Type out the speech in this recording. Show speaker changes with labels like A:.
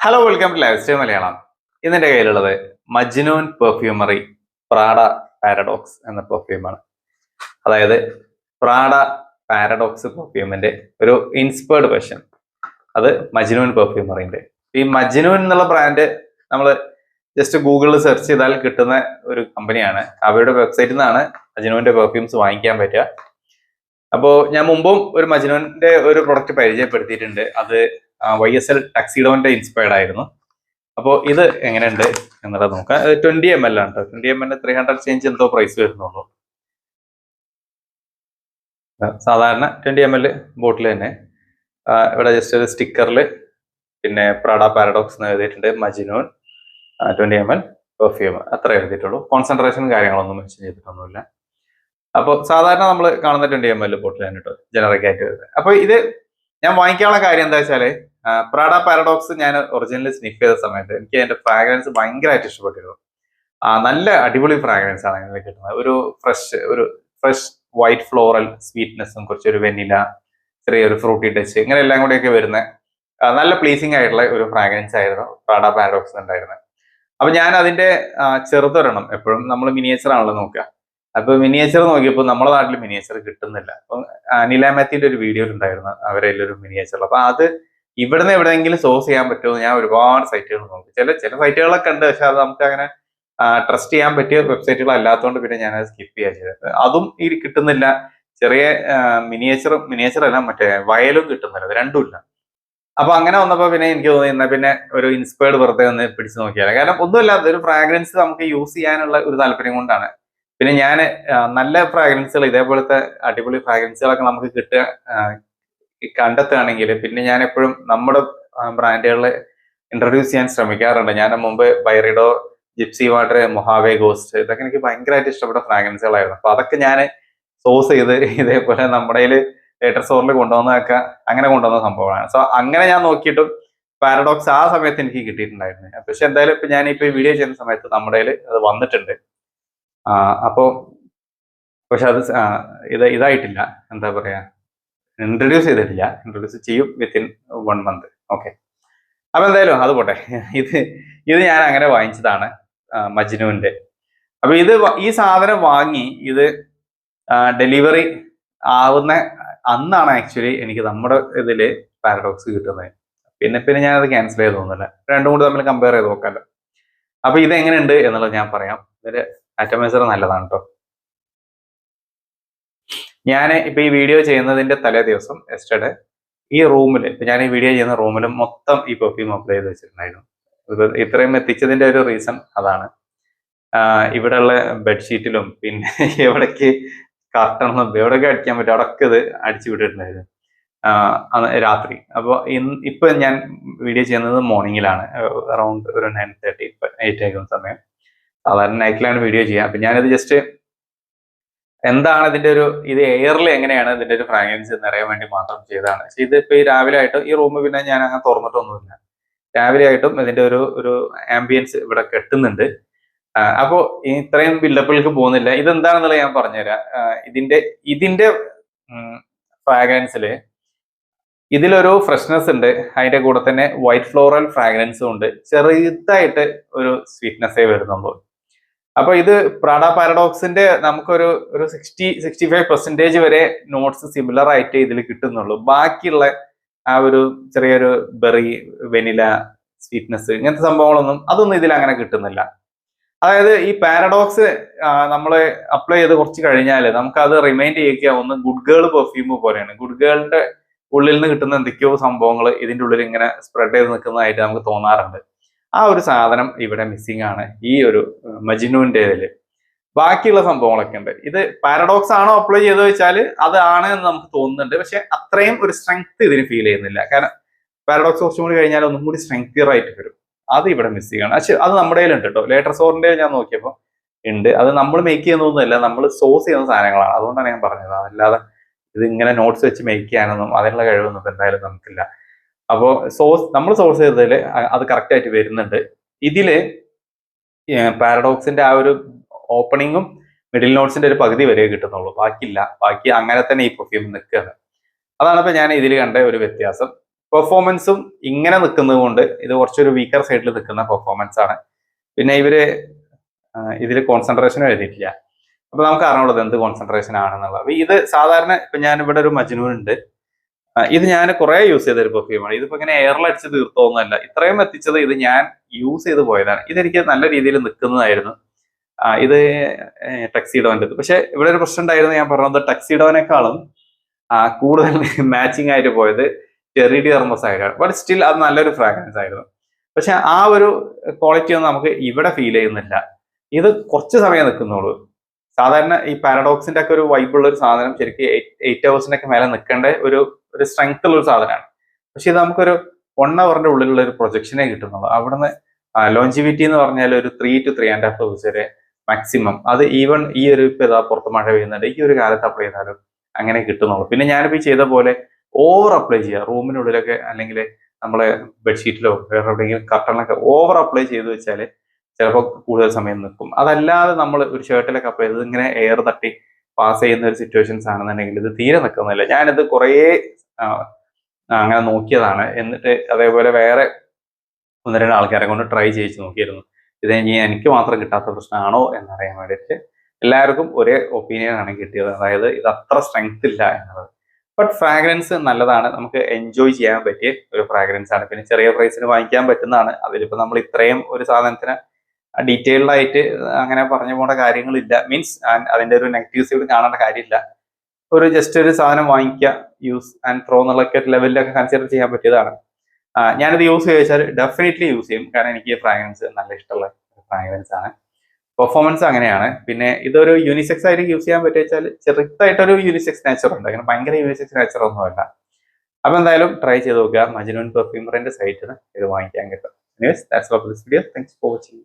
A: Hello welcome to lifestyle Malayalam. ഇന്നെന്റെ കയ്യിലുള്ളത് മജ്നൂൻ perfumery Prada paradox എന്ന പെർഫ്യൂമാണ്. അതായത് പ്രാഡ പാരഡോക്സ് പെർഫ്യൂമിന്റെ ഒരു ഇൻസ്പയർഡ് വെർഷൻ. അത് മജ്നൂൻ പെർഫ്യൂമറിന്റെ. ഈ മജ്നൂൻ എന്നുള്ള ബ്രാൻഡ് നമ്മൾ ജസ്റ്റ് ഗൂഗിളിൽ സെർച്ച് ചെയ്താൽ കിട്ടുന്ന ഒരു കമ്പനിയാണ്. അവരുടെ വെബ്സൈറ്റിൽ നിന്നാണ് മജ്നൂന്റെ പെർഫ്യൂംസ് വാങ്ങിക്കാൻ പറ്റുക. അപ്പോൾ ഞാൻ മുമ്പും ഒരു മജ്നൂന്റെ ഒരു പ്രൊഡക്റ്റ് പരിചയപ്പെടുത്തിയിട്ടുണ്ട്. അത് YSL ടക്സിഡോന്റെ ഇൻസ്പയർഡ് ആയിരുന്നു. അപ്പോൾ ഇത് എങ്ങനെയുണ്ട് എന്നുള്ളത് നോക്കാം. 20 ml ആണ് കേട്ടോ. 20 ml 300 ചേഞ്ച് എന്തോ പ്രൈസ് വരുന്നുള്ളൂ. സാധാരണ 20 ml ബോട്ടിൽ തന്നെ. ഇവിടെ ജസ്റ്റ് ഒരു സ്റ്റിക്കറിൽ പിന്നെ പ്രാഡ പാരഡോക്സ് എന്ന് എഴുതിയിട്ടുണ്ട്. മജ്നൂൻ 20 ml പെർഫ്യൂം അത്ര എഴുതിയിട്ടുള്ളൂ. കോൺസെൻട്രേഷനും കാര്യങ്ങളൊന്നും മെൻഷൻ ചെയ്തിട്ടൊന്നുമില്ല. അപ്പോൾ സാധാരണ നമ്മൾ കാണുന്ന 20 ml ബോട്ടിൽ തന്നെ കേട്ടോ, ജനറിക് ആയിട്ട് വരുന്നത്. അപ്പോൾ ഇത് ഞാൻ വാങ്ങിക്കാനുള്ള കാര്യം എന്താ വെച്ചാല്, പ്രാഡ പാരഡോക്സ് ഞാൻ ഒറിജിനലി സ്നിഫ് ചെയ്ത സമയത്ത് എനിക്ക് അതിന്റെ ഫ്രാഗ്രൻസ് ഭയങ്കരമായിട്ട് ഇഷ്ടപ്പെട്ടിരുന്നു. നല്ല അടിപൊളി ഫ്രാഗ്രൻസ് ആണ് ഇതിൽ കിട്ടുന്നത്. ഒരു ഫ്രഷ് വൈറ്റ് ഫ്ലോറൽ സ്വീറ്റ്നെസ്സും കുറച്ചൊരു വെനില, ചെറിയൊരു ഫ്രൂട്ടി ടച്ച്, ഇങ്ങനെ എല്ലാം കൂടെയൊക്കെ വരുന്ന നല്ല പ്ലീസിങ് ആയിട്ടുള്ള ഒരു ഫ്രാഗ്രൻസ് ആയിരുന്നു പ്രാഡ പാരഡോക്സ് ഉണ്ടായിരുന്നത്. അപ്പൊ ഞാൻ അതിന്റെ ചെറുതൊരെണ്ണം, എപ്പോഴും നമ്മൾ മിനിയേച്ചർ ആണല്ലോ നോക്കുക. അപ്പൊ മിനിയേച്ചർ നോക്കിയപ്പോൾ നമ്മുടെ നാട്ടിൽ മിനിയേച്ചർ കിട്ടുന്നില്ല. അപ്പൊ നിലാമത്തിന്റെ ഒരു വീഡിയോ ഉണ്ടായിരുന്നു അവരെല്ലാവരും മിനിയേച്ചർ. അപ്പൊ അത് ഇവിടുന്ന് എവിടെയെങ്കിലും സോഴ്സ് ചെയ്യാൻ പറ്റുമോ ഞാൻ ഒരുപാട് സൈറ്റുകൾ നോക്കി. ചില ചില ഉണ്ട്, പക്ഷെ അത് നമുക്ക് അങ്ങനെ ട്രസ്റ്റ് ചെയ്യാൻ പറ്റിയ വെബ്സൈറ്റുകൾ അല്ലാത്തതുകൊണ്ട് പിന്നെ ഞാൻ അത് സ്കിപ്പ് ചെയ്യാൻ ചെയ്തത്. അതും ഈ കിട്ടുന്നില്ല. ചെറിയ മിനിയേച്ചർ അല്ല, മറ്റേ വയലും കിട്ടുന്നില്ല, രണ്ടും ഇല്ല. അപ്പൊ അങ്ങനെ വന്നപ്പോ പിന്നെ എനിക്ക് തോന്നി എന്നാ പിന്നെ ഒരു ഇൻസ്പയർഡ് വെറുതെ ഒന്ന് പിടിച്ചു നോക്കിയാൽ. കാരണം ഒന്നുമില്ല, ഒരു ഫ്രാഗ്രൻസ് നമുക്ക് യൂസ് ചെയ്യാനുള്ള ഒരു താല്പര്യം കൊണ്ടാണ്. പിന്നെ ഞാൻ നല്ല ഫ്രാഗ്രൻസുകൾ, ഇതേപോലത്തെ അടിപൊളി ഫ്രാഗ്രൻസുകളൊക്കെ നമുക്ക് കണ്ടെത്തുകയാണെങ്കിൽ പിന്നെ ഞാൻ എപ്പോഴും നമ്മുടെ ബ്രാൻഡുകളെ ഇൻട്രൊഡ്യൂസ് ചെയ്യാൻ ശ്രമിക്കാറുണ്ട്. ഞാൻ മുമ്പ് ബൈറിഡോ, ജിപ്സി വാട്ടർ, മൊഹാവേ ഗോസ്റ്റ്, ഇതൊക്കെ എനിക്ക് ഭയങ്കരമായിട്ട് ഇഷ്ടപ്പെട്ട ഫ്രാഗ്രൻസുകളായിരുന്നു. അപ്പൊ അതൊക്കെ ഞാൻ സോഴ്സ് ചെയ്ത് ഇതേപോലെ നമ്മുടെ ലേറ്റർ സ്റ്റോറിൽ കൊണ്ടുവന്നതൊക്കെ അങ്ങനെ കൊണ്ടുവന്ന സംഭവമാണ്. സോ അങ്ങനെ ഞാൻ നോക്കിയിട്ടും പാരഡോക്സ് ആ സമയത്ത് എനിക്ക് കിട്ടിയിട്ടുണ്ടായിരുന്നു. പക്ഷെ എന്തായാലും ഇപ്പൊ ഞാനിപ്പോ ഈ വീഡിയോ ചെയ്യുന്ന സമയത്ത് നമ്മുടെ അത് വന്നിട്ടുണ്ട്. അപ്പോ പക്ഷെ അത് ഇതായിട്ടില്ല, എന്താ പറയാ, ഇൻട്രൊഡ്യൂസ് ചെയ്തിട്ടില്ല. ഇൻട്രൊഡ്യൂസ് ചെയ്യും വിത്തിൻ 1 month. ഓക്കെ, അപ്പൊ എന്തായാലും അത് പോട്ടെ. ഇത് ഞാൻ അങ്ങനെ വാങ്ങിച്ചതാണ് മജ്നുവിന്റെ. അപ്പൊ ഈ സാധനം വാങ്ങി ഇത് ഡെലിവറി ആവുന്ന അന്നാണ് ആക്ച്വലി എനിക്ക് നമ്മുടെ ഇതില് പാരഡോക്സ് കിട്ടുന്നത്. പിന്നെ ഞാനത് ക്യാൻസൽ ചെയ്ത് തോന്നുന്നില്ല. രണ്ടും കൂടി തമ്മിൽ കമ്പയർ ചെയ്ത് നോക്കാമല്ലോ. അപ്പൊ ഇത് എങ്ങനെയുണ്ട് എന്നുള്ളത് ഞാൻ പറയാം. ഇതിന്റെ അറ്റമൈസർ നല്ലതാണ് കേട്ടോ. ഞാൻ ഇപ്പൊ ഈ വീഡിയോ ചെയ്യുന്നതിന്റെ തലേ ദിവസം എസ്റ്റർഡേ ഈ റൂമിൽ, ഞാൻ ഈ വീഡിയോ ചെയ്യുന്ന റൂമിൽ മൊത്തം ഈ പെർഫ്യൂം അപ്ലൈ ചെയ്ത് വെച്ചിട്ടുണ്ടായിരുന്നു. ഇത്രയും എത്തിച്ചതിന്റെ ഒരു റീസൺ അതാണ്. ഇവിടെയുള്ള ബെഡ്ഷീറ്റിലും പിന്നെ എവിടേക്ക് കർട്ടണും എവിടെയൊക്കെ അടിക്കാൻ പറ്റും അവിടൊക്കെ ഇത് അടിച്ചു വിട്ടിട്ടുണ്ടായിരുന്നു രാത്രി. അപ്പോൾ ഇപ്പൊ ഞാൻ വീഡിയോ ചെയ്യുന്നത് മോർണിംഗിലാണ്, അറൗണ്ട് ഒരു 9:30 8 ആകുന്ന സമയം. സാധാരണ നൈറ്റിലാണ് വീഡിയോ ചെയ്യുക. അപ്പൊ ഞാനിത് ജസ്റ്റ് എന്താണ് ഇതിന്റെ ഇത് എയറിൽ എങ്ങനെയാണ് ഇതിന്റെ ഒരു ഫ്രാഗ്രൻസ് എന്നറിയാൻ വേണ്ടി മാത്രം ചെയ്തതാണ്. പക്ഷെ ഇതിപ്പോ ഈ രാവിലെ ആയിട്ടും ഈ റൂം പിന്നെ ഞാൻ അങ്ങനെ തുറന്നിട്ടൊന്നുമില്ല. രാവിലെ ആയിട്ടും ഇതിന്റെ ഒരു ആംബിയൻസ് ഇവിടെ കെട്ടുന്നുണ്ട്. അപ്പോ ഇത്രയും ബിൽഡപ്പിലേക്ക് പോകുന്നില്ല. ഇതെന്താണെന്നുള്ളത് ഞാൻ പറഞ്ഞുതരാം. ഇതിന്റെ ഫ്രാഗ്രൻസില് ഇതിലൊരു ഫ്രഷ്നെസ് ഉണ്ട്, അതിന്റെ കൂടെ തന്നെ വൈറ്റ് ഫ്ലോറൽ ഫ്രാഗ്രൻസും ഉണ്ട്, ചെറുതായിട്ട് ഒരു സ്വീറ്റ്നെസ്സേ വരുന്നുള്ളൂ. അപ്പൊ ഇത് പ്രാഡ പാരഡോക്സിന്റെ നമുക്കൊരു 65% വരെ നോട്ട്സ് സിമിലർ ആയിട്ട് ഇതിൽ കിട്ടുന്നുള്ളൂ. ബാക്കിയുള്ള ആ ഒരു ചെറിയൊരു ബെറി, വെനില, സ്വീറ്റ്നെസ്, ഇങ്ങനത്തെ സംഭവങ്ങളൊന്നും അതൊന്നും ഇതിൽ അങ്ങനെ കിട്ടുന്നില്ല. അതായത് ഈ പാരഡോക്സ് നമ്മൾ അപ്ലൈ ചെയ്ത് കുറച്ച് കഴിഞ്ഞാൽ നമുക്ക് അത് റിമൈൻഡ് ചെയ്യിക്കുക ഒന്ന് ഗുഡ് ഗേൾ പെർഫ്യൂം പോലെയാണ്. ഗുഡ് ഗേളിന്റെ ഉള്ളിൽ നിന്ന് കിട്ടുന്ന എന്തൊക്കെയോ സംഭവങ്ങൾ ഇതിന്റെ ഉള്ളിൽ ഇങ്ങനെ സ്പ്രെഡ് ചെയ്ത് നിൽക്കുന്നതായിട്ട് നമുക്ക് തോന്നാറുണ്ട്. ആ ഒരു സാധനം ഇവിടെ മിസ്സിംഗ് ആണ് ഈ ഒരു മജ്നുവിന്റെ ഇതില്. ബാക്കിയുള്ള സംഭവങ്ങളൊക്കെ ഉണ്ട്. ഇത് പാരഡോക്സ് ആണോ അപ്ലൈ ചെയ്ത് വെച്ചാൽ അതാണ് എന്ന് നമുക്ക് തോന്നുന്നുണ്ട്. പക്ഷെ അത്രയും ഒരു സ്ട്രെങ്ത് ഇതിന് ഫീൽ ചെയ്യുന്നില്ല. കാരണം പാരഡോക്സ് കുറച്ചും കൂടി കഴിഞ്ഞാൽ ഒന്നും കൂടി സ്ട്രെങ്തിയർ ആയിട്ട് വരും. അത് ഇവിടെ മിസ്സിംഗ് ആണ്. പക്ഷെ അത് നമ്മുടെ കയ്യിലുണ്ട് കേട്ടോ. ലേറ്റർ സോറിന്റെ ഞാൻ നോക്കിയപ്പോൾ ഉണ്ട്. അത് നമ്മൾ മേക്ക് ചെയ്യുന്നൊന്നുമല്ല, നമ്മൾ സോഴ്സ് ചെയ്യുന്ന സാധനങ്ങളാണ്. അതുകൊണ്ടാണ് ഞാൻ പറഞ്ഞത്. അതല്ലാതെ ഇത് ഇങ്ങനെ നോട്ട്സ് വെച്ച് മേക്ക് ചെയ്യാനൊന്നും അതിനുള്ള കഴിവൊന്നും എന്തായാലും നമുക്കില്ല. അപ്പോൾ നമ്മൾ സോഴ്സ് ചെയ്തതിൽ അത് കറക്റ്റ് ആയിട്ട് വരുന്നുണ്ട്. ഇതില് പാരഡോക്സിന്റെ ആ ഒരു ഓപ്പണിങ്ങും മിഡിൽ നോട്ട്സിന്റെ ഒരു പകുതി വരെ കിട്ടുന്നുള്ളൂ, ബാക്കിയില്ല. ബാക്കി അങ്ങനെ തന്നെ ഈ പെർഫ്യൂം നിൽക്കുകയാണ്. അതാണ് ഇപ്പൊ ഞാൻ ഇതിൽ കണ്ട ഒരു വ്യത്യാസം. പെർഫോമൻസും ഇങ്ങനെ നിൽക്കുന്നത് കൊണ്ട് ഇത് കുറച്ചൊരു വീക്കർ സൈഡിൽ നിൽക്കുന്ന പെർഫോമൻസ് ആണ്. പിന്നെ ഇവര് ഇതിൽ കോൺസെൻട്രേഷൻ എഴുതിയിട്ടില്ല. അപ്പൊ നമുക്ക് അറിഞ്ഞുള്ളത് എന്ത് കോൺസെൻട്രേഷൻ ആണെന്നുള്ളത്. അപ്പൊ ഇത് സാധാരണ ഇപ്പൊ ഞാൻ ഇവിടെ ഒരു മജ്നൂൻ ഉണ്ട്, ഇത് ഞാൻ കുറെ യൂസ് ചെയ്ത ഒരു പെർഫ്യൂമാണ്. ഇതിപ്പോ ഇങ്ങനെ എയറിലടിച്ച് തീർത്തോന്നല്ല, ഇത്രയും എത്തിച്ചത് ഇത് ഞാൻ യൂസ് ചെയ്ത് പോയതാണ്. ഇതെനിക്ക് നല്ല രീതിയിൽ നിൽക്കുന്നതായിരുന്നു. ഇത് ടക്സീഡോന്റെ. പക്ഷെ ഇവിടെ ഒരു പ്രശ്നം ഉണ്ടായിരുന്നു, ഞാൻ പറഞ്ഞത് ടക്സീഡോനേക്കാളും കൂടുതൽ മാച്ചിങ് ആയിട്ട് പോയത് ചെറി ഡിയർമസ് ആയിട്ടാണ്. ബട്ട് സ്റ്റിൽ അത് നല്ലൊരു ഫ്രാഗ്രൻസ് ആയിരുന്നു. പക്ഷെ ആ ഒരു ക്വാളിറ്റി ഒന്നും നമുക്ക് ഇവിടെ ഫീൽ ചെയ്യുന്നില്ല. ഇത് കുറച്ച് സമയം നിൽക്കുന്നുള്ളൂ. സാധാരണ ഈ പാരഡോക്സിന്റെ ഒക്കെ ഒരു വൈബുള്ള ഒരു സാധനം ശരിക്കും 8 hours മേലെ നിൽക്കേണ്ട ഒരു സ്ട്രെങ്ത് ഉള്ള ഒരു സാധനമാണ്. പക്ഷെ ഇത് നമുക്കൊരു 1 hour ഉള്ളിലുള്ള ഒരു പ്രൊജക്ഷനെ കിട്ടുന്നുള്ളൂ. അവിടുന്ന് ലോഞ്ചിവിറ്റി എന്ന് പറഞ്ഞാൽ ഒരു 3 to 3.5 hours വരെ മാക്സിമം. അത് ഈവൺ ഈ ഒരു ഇപ്പൊ ഇതാ പുറത്ത് മഴ പെയ്യുന്നുണ്ട്, ഈ ഒരു കാലത്ത് അപ്ലൈ ചെയ്താലും അങ്ങനെ കിട്ടുന്നുള്ളൂ. പിന്നെ ഞാനിപ്പോൾ ചെയ്ത പോലെ ഓവർ അപ്ലൈ ചെയ്യുക റൂമിനുള്ളിലൊക്കെ, അല്ലെങ്കിൽ നമ്മളെ ബെഡ്ഷീറ്റിലോ വേറെ എവിടെയെങ്കിലും കർട്ടണിലൊക്കെ ഓവർ അപ്ലൈ ചെയ്ത് വെച്ചാൽ ചിലപ്പോൾ കൂടുതൽ സമയം നിൽക്കും. അതല്ലാതെ നമ്മൾ ഒരു ഷർട്ടിലൊക്കെ അപ്ലൈ ചെയ്തത് ഇങ്ങനെ എയർ തട്ടി പാസ് ചെയ്യുന്ന ഒരു സിറ്റുവേഷൻസ് ആണെന്നുണ്ടെങ്കിൽ ഇത് തീരെ നിൽക്കുന്നില്ല. ഞാനിത് കുറേ അങ്ങനെ നോക്കിയതാണ്. എന്നിട്ട് അതേപോലെ വേറെ 1-2 ആൾക്കാരെ കൊണ്ട് ട്രൈ ചെയ്യിച്ച് നോക്കിയിരുന്നു. ഇത് ഇനി എനിക്ക് മാത്രം കിട്ടാത്ത പ്രശ്നമാണോ എന്നറിയാൻ വേണ്ടിയിട്ട്. എല്ലാവർക്കും ഒരേ ഒപ്പീനിയൻ ആണ് കിട്ടിയത്, അതായത് ഇത് അത്ര സ്ട്രെങ്ത് ഇല്ല എന്നുള്ളത്. ബട്ട് ഫ്രാഗ്രൻസ് നല്ലതാണ്, നമുക്ക് എൻജോയ് ചെയ്യാൻ പറ്റിയ ഒരു ഫ്രാഗ്രൻസ് ആണ്. പിന്നെ ചെറിയ പ്രൈസിന് വാങ്ങിക്കാൻ പറ്റുന്നതാണ്. അതിലിപ്പോൾ നമ്മൾ ഇത്രയും ഒരു സാധനത്തിന് ഡീറ്റെയിൽഡ് ആയിട്ട് അങ്ങനെ പറഞ്ഞു പോകേണ്ട കാര്യങ്ങളില്ല. മീൻസ് അതിന്റെ ഒരു നെഗറ്റീവ് സൈഡ് കാണേണ്ട കാര്യമില്ല. ഒരു ജസ്റ്റ് ഒരു സാധനം വാങ്ങിക്കുക, യൂസ് ആൻഡ് ത്രോ എന്നുള്ളൊക്കെ ലെവലിലൊക്കെ കൺസിഡർ ചെയ്യാൻ പറ്റിയതാണ്. ഞാനിത് യൂസ് ചെയ്താൽ ഡെഫിനറ്റ്ലി യൂസ് ചെയ്യും, കാരണം എനിക്ക് ഫ്രാഗ്രൻസ് നല്ല ഇഷ്ടമുള്ള ഫ്രാഗ്രൻസ് ആണ്. പെർഫോമൻസ് അങ്ങനെയാണ്. പിന്നെ ഇതൊരു യൂണിസെക്സ് ആയിട്ട് യൂസ് ചെയ്യാൻ പറ്റുക വെച്ചാൽ ചെറുതായിട്ടൊരു യൂണിസെക്സ് നേച്ചർ ഉണ്ട്, അങ്ങനെ ഭയങ്കര യൂണിസെക്സ് നേച്ചർ ഒന്നുമല്ല. അപ്പൊ എന്തായാലും ട്രൈ ചെയ്ത് നോക്കുക. മജ്നൂൻ പെർഫ്യൂമറിന്റെ സൈറ്റിൽ ഇത് വാങ്ങിക്കാൻ കിട്ടും. Anyways, that's all for this video. Thanks for watching.